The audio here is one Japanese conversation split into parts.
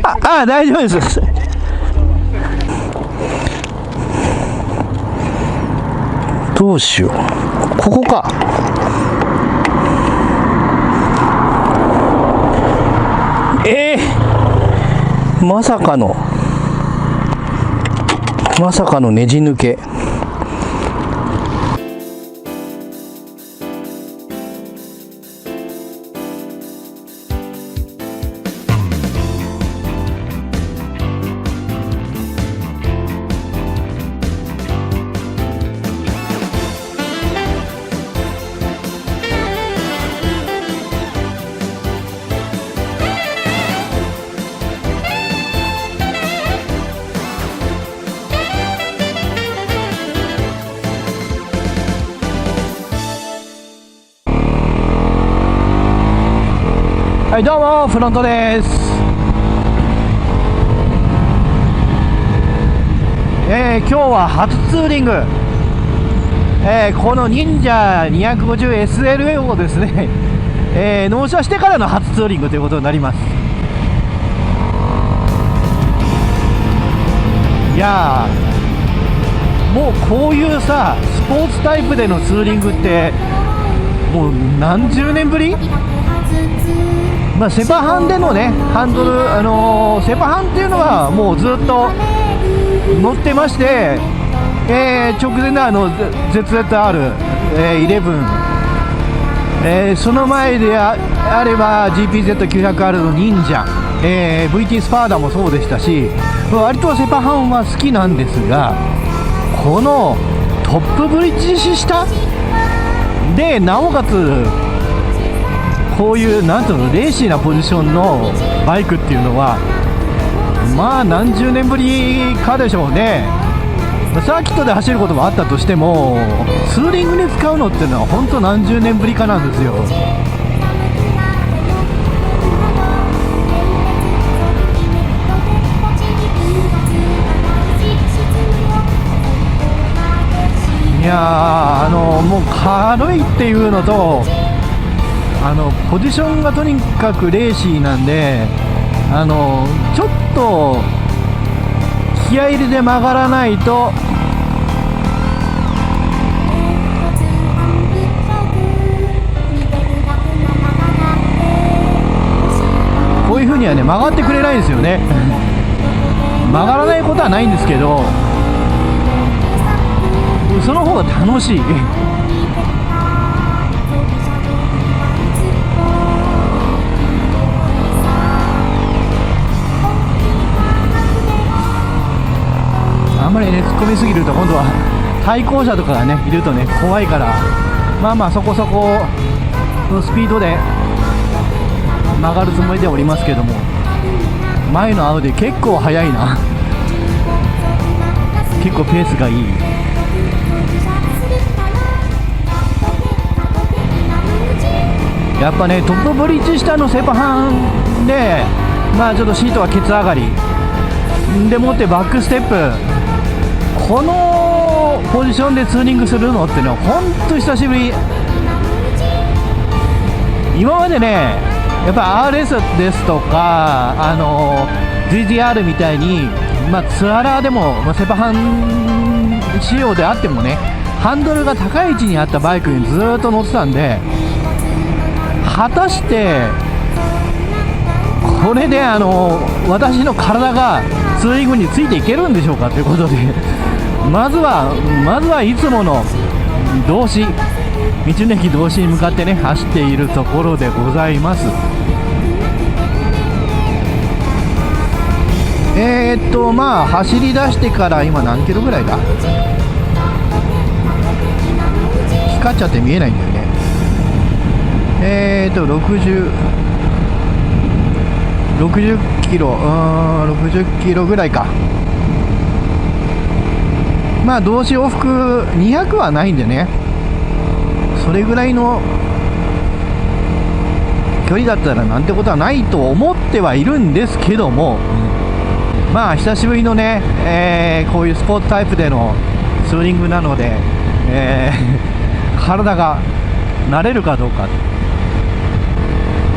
大丈夫です。どうしよう。ここか。まさかのねじ抜け。はい、どうもフロントです。今日は初ツーリング、この忍者 250SLA をですね、納車してからの初ツーリングということになります。いやー、もうこういうさスポーツタイプでのツーリングってもう何十年ぶり。セパハンでのねハンドル、セパハンっていうのはもうずっと乗ってまして、直前のZZR11、その前であれば GPZ900R の忍者、VT スパーダもそうでしたし、割とセパハンは好きなんですが、このトップブリッジ下でなおかつこういうなんていうのレーシーなポジションのバイクっていうのはまあ何十年ぶりかでしょうね。サーキットで走ることもあったとしてもツーリングに使うのっていうのは本当何十年ぶりかなんですよ。いやー、もう軽いっていうのとポジションがとにかくレーシーなんで、ちょっと気合い入れで曲がらないとこういう風にはね曲がってくれないんですよね曲がらないことはないんですけど、その方が楽しいあんまりね突っ込みすぎると今度は対向車とかがねいるとね怖いから、まあそこそこのスピードで曲がるつもりでおりますけども、前のアウディ結構速いな結構ペースがいい。やっぱねトップブリッジ下のセパハンでちょっとシートはケツ上がりでもってバックステップ、このポジションでツーリングするのってねほんと久しぶり。今までねやっぱ RS ですとかGTR みたいに、ツアラーでも、セパハン仕様であってもねハンドルが高い位置にあったバイクにずっと乗ってたんで、果たしてこれで私の体がツーリングについていけるんでしょうかということでまずはいつもの道志、道の駅道志に向かってね走っているところでございます。走り出してから今何キロぐらいだ、光っちゃって見えないんだよね。60キロ、60キロぐらいか。同時往復200はないんでね、それぐらいの距離だったらなんてことはないと思ってはいるんですけども、久しぶりのね、こういうスポーツタイプでのツーリングなので、体が慣れるかどうか、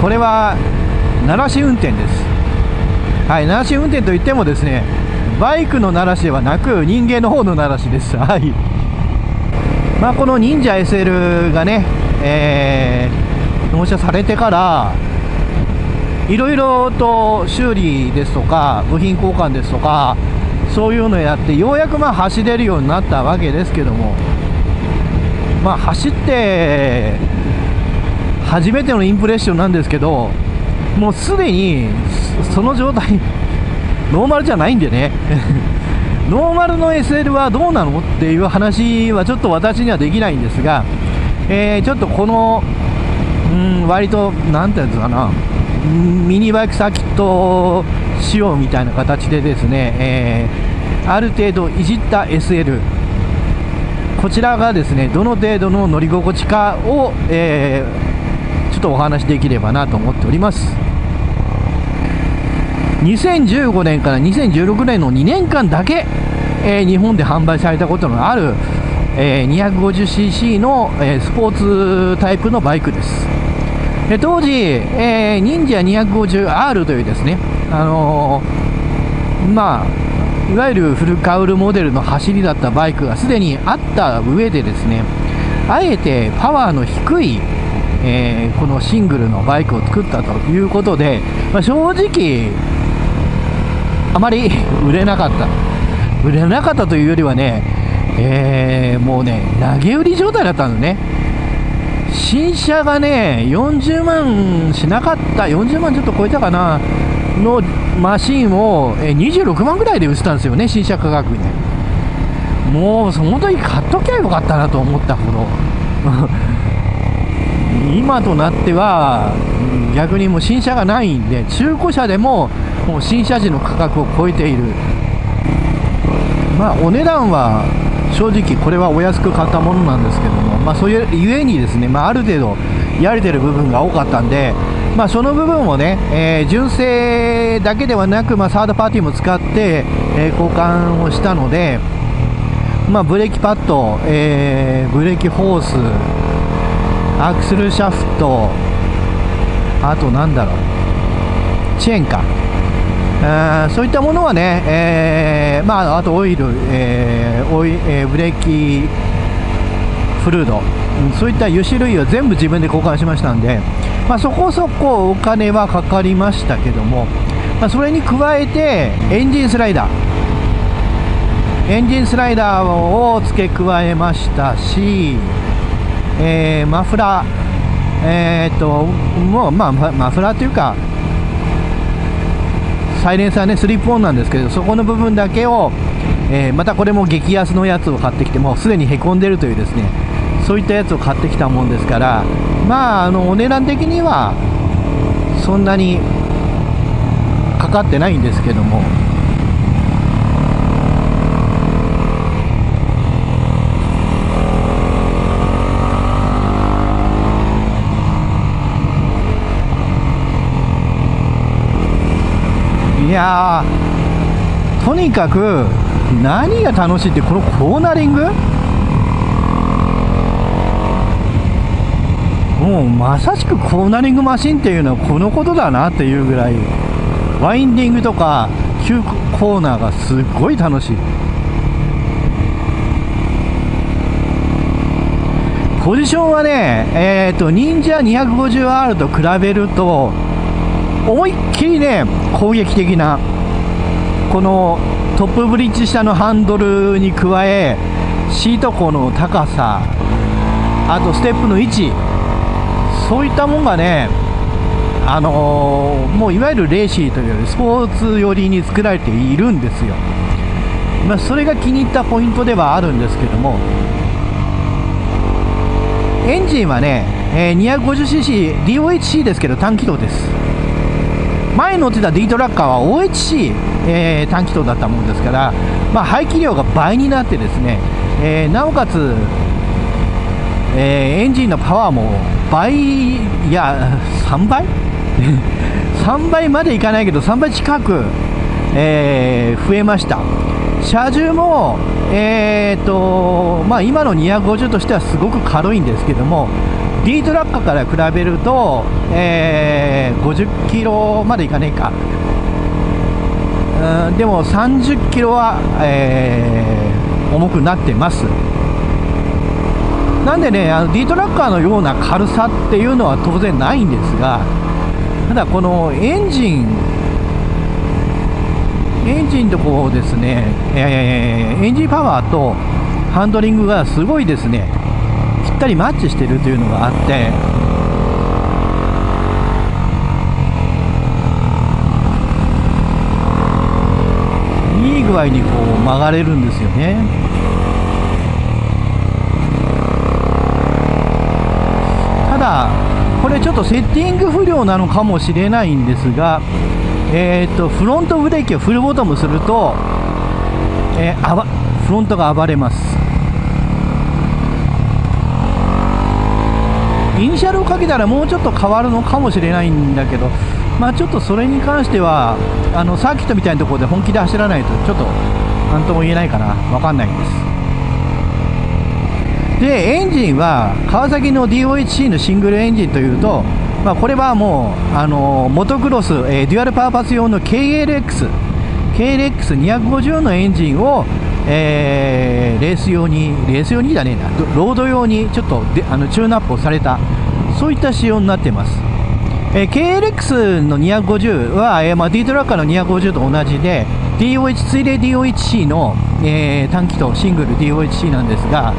これは慣らし運転です。はい、鳴らし運転といってもですね、バイクの鳴らしではなく人間の方の鳴らしです。はい。まあ、この忍者 SL がね、納車されてからいろいろと修理ですとか部品交換ですとかそういうのをやってようやくまあ走れるようになったわけですけども、まあ走って初めてのインプレッションなんですけど、もうすでにその状態ノーマルじゃないんでねノーマルの SL はどうなのっていう話はちょっと私にはできないんですが、ちょっとこの割となんていうんですかな、ミニバイクサーキット仕様みたいな形でですね、ある程度いじった SL、 こちらがですねどの程度の乗り心地かを、ちょっとお話しできればなと思っております。2015年から2016年の2年間だけ、日本で販売されたことのある、250cc の、スポーツタイプのバイクです。当時、忍者 250R というですね、まあいわゆるフルカウルモデルの走りだったバイクがすでにあった上でですね、あえてパワーの低い、このシングルのバイクを作ったということで、まあ、正直あまり売れなかったというよりはね、もうね投げ売り状態だったんですね。新車がね40万しなかった、40万ちょっと超えたかなのマシンを26万ぐらいで売ってたんですよね、新車価格に。もうその時買っときゃよかったなと思ったほど今となっては逆にもう新車がないんで、中古車でももう新車時の価格を超えている。まあお値段は正直これはお安く買ったものなんですけども、まあそういうゆえにですね、まあある程度やれてる部分が多かったんで、まあその部分をね、純正だけではなく、まあサードパーティーも使って、交換をしたので、まあブレーキパッド、ブレーキホース、アクセルシャフト、あとなんだろう、チェーンか、そういったものはね、まあ、あとオイル、ブレーキフルード、そういった油脂類を全部自分で交換しましたんで、まあ、そこそこお金はかかりましたけども、まあ、それに加えてエンジンスライダーを付け加えましたし、マフラー、もうまあマフラーというかサイレンサーね、スリップオンなんですけど、そこの部分だけを、またこれも激安のやつを買ってきて、もうすでにへこんでるというですね、そういったやつを買ってきたもんですから、まあお値段的にはそんなにかかってないんですけども、いやー、とにかく何が楽しいって、このコーナリング、もうまさしくコーナリングマシンっていうのはこのことだなっていうぐらい、ワインディングとか急コーナーがすっごい楽しい。ポジションはね、忍者 250R と比べると思いっきりね攻撃的な、このトップブリッジ下のハンドルに加え、シート高の高さ、あとステップの位置、そういったもんがね、もういわゆるレーシーというよりスポーツ寄りに作られているんですよ。まあ、それが気に入ったポイントではあるんですけども、エンジンはね、250cc DOHC ですけど単気筒です。前乗ってた D トラッカーは OHC、単気筒だったもんですから、まあ、排気量が倍になってですね、なおかつ、エンジンのパワーも倍、いや3倍3倍までいかないけど3倍近く、増えました。車重も、まあ、今の250としてはすごく軽いんですけども、D トラッカーから比べると、50キロまでいかねえか、でも30キロは、重くなってます。なんでね、D トラッカーのような軽さっていうのは当然ないんですが、ただこのエンジンとこうですね、エンジンパワーとハンドリングがすごいですね、ぴったりマッチしてるというのがあって、いい具合にこう曲がれるんですよね。ただこれちょっとセッティング不良なのかもしれないんですが、フロントブレーキをフルボトムすると、フロントが暴れます。イニシャルをかけたらもうちょっと変わるのかもしれないんだけど、まあちょっとそれに関してはサーキットみたいなところで本気で走らないとちょっと何とも言えないかな、分かんないんです。でエンジンは川崎の DOHC のシングルエンジンというと、まあ、これはもうモトクロス、デュアルパーパス用の KLX250 のエンジンを、レース用にじゃねえな、ロード用にちょっとチューンアップをされた、そういった仕様になってます。KLX の250は、D トラッカーの250と同じで追例 DOHC の、単気筒シングル DOHC なんですが、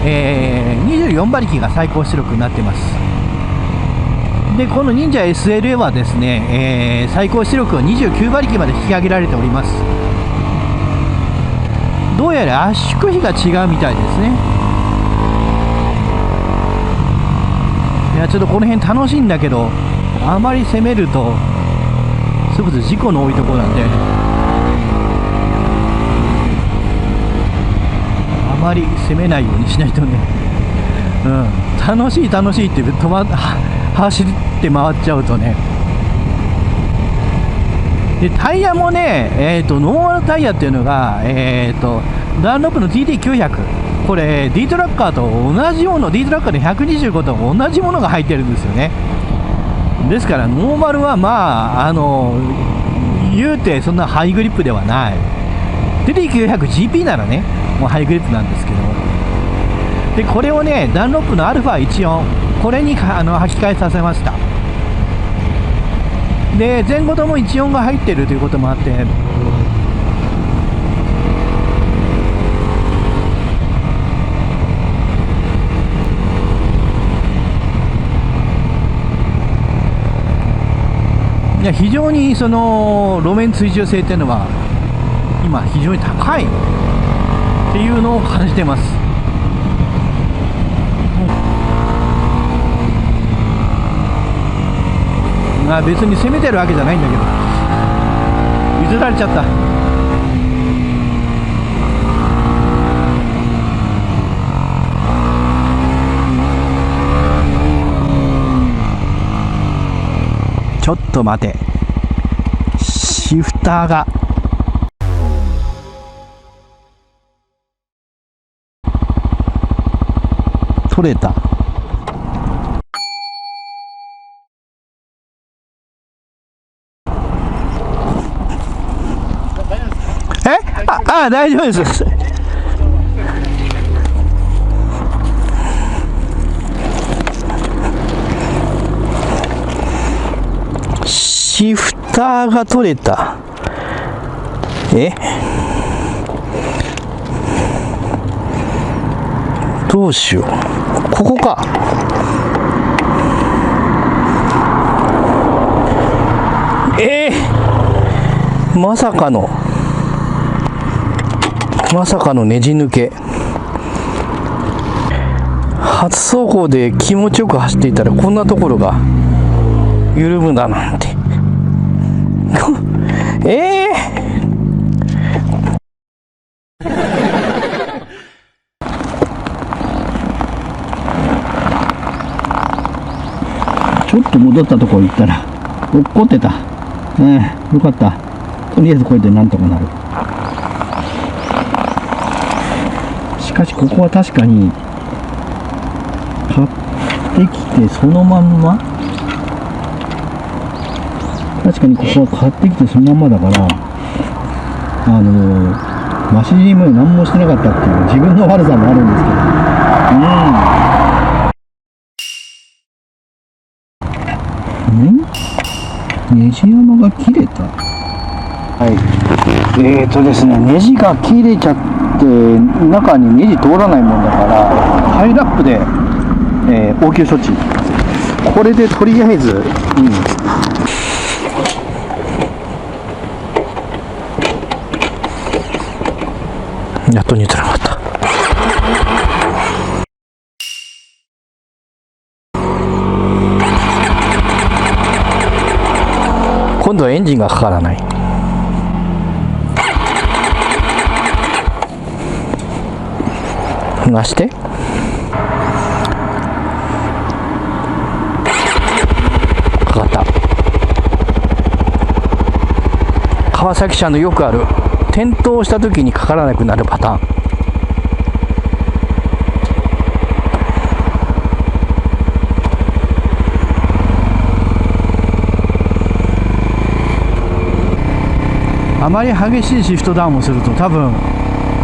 24馬力が最高出力になってます。でこの忍者 SLA はですね、最高出力を29馬力まで引き上げられております。どうやら圧縮比が違うみたいですね。いやちょっとこの辺楽しいんだけど、あまり攻めるとすぐ事故の多いところなんで、あまり攻めないようにしないとね、楽しいって走って回っちゃうとね。でタイヤもね、ノーマルタイヤっていうのが、ダンロップの TT900、これ D トラッカーと同じような D トラッカーで125と同じものが入ってるんですよね。ですからノーマルはまあ言うてそんなハイグリップではない。 TT900GP ならねもうハイグリップなんですけど、でこれをねダンロップの α14、これに履き替えさせました。で前後とも14が入っているということもあって、いや非常にその路面追従性っていうのは今非常に高いっていうのを感じてます。まあ別に攻めてるわけじゃないんだけど、譲られちゃった。ちょっと待て、シフターが取れた。大丈夫です。シフターが取れた。どうしよう。ここか。まさかのねじ抜け。初走行で気持ちよく走っていたらこんなところが緩むだなんて。ちょっと戻ったところ行ったら落っこってた。よかった。とりあえずこれでなんとかなる。しかしここは確かに買ってきてそのまんま、確かにここは買ってきてそのまんまだから、マシンも何もしてなかったっていう自分の悪さもあるんですけど、ネジ山が切れた。はい、ですね、ネジが切れちゃって中にネジ通らないもんだからハイラップで、応急処置、これでとりあえず、やっとニュートラルになった。今度はエンジンがかからない。出してかかった。川崎車のよくある転倒した時にかからなくなるパターン。あまり激しいシフトダウンをすると多分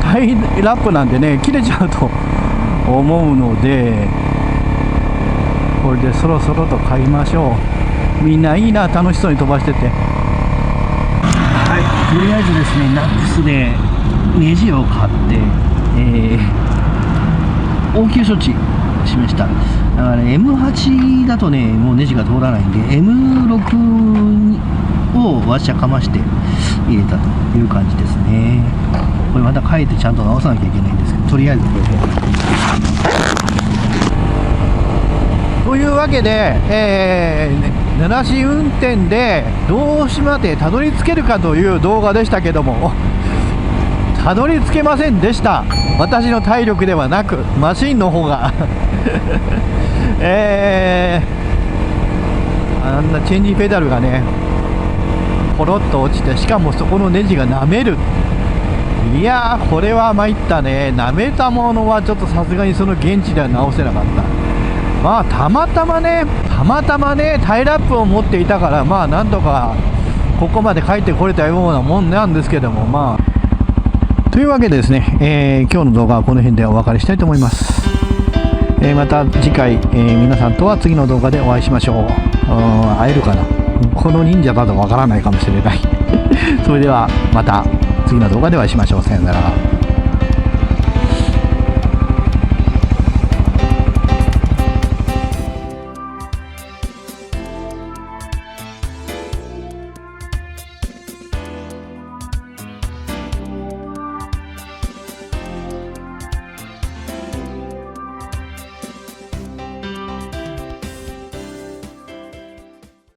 タイラップなんでね切れちゃうと思うので、これでそろそろと買いましょう。みんないいな、楽しそうに飛ばしてて。はい、とりあえずですね、ナックスでネジを買って、応急処置しました。だから、ね、M8 だとねもうネジが通らないんで M6 をワッシャーかまして入れたという感じですね。これまた帰ってちゃんと直さなきゃいけないんですけど、とりあえずこれで。というわけで、奈良市運転で道志までたどり着けるかという動画でしたけども、たどり着けませんでした。私の体力ではなくマシンの方があんなチェンジペダルがねポロッと落ちて、しかもそこのネジが舐める。いやー、これは参ったね。舐めたものはちょっとさすがにその現地では直せなかった。まあたまたまねタイラップを持っていたから、まあなんとかここまで帰ってこれたようなもんなんですけども、まあというわけでですね、今日の動画はこの辺でお別れしたいと思います。また次回、皆さんとは次の動画でお会いしましょう。会えるかな、この忍者だとわからないかもしれないそれではまた次の動画でお会いしましょう。さよなら。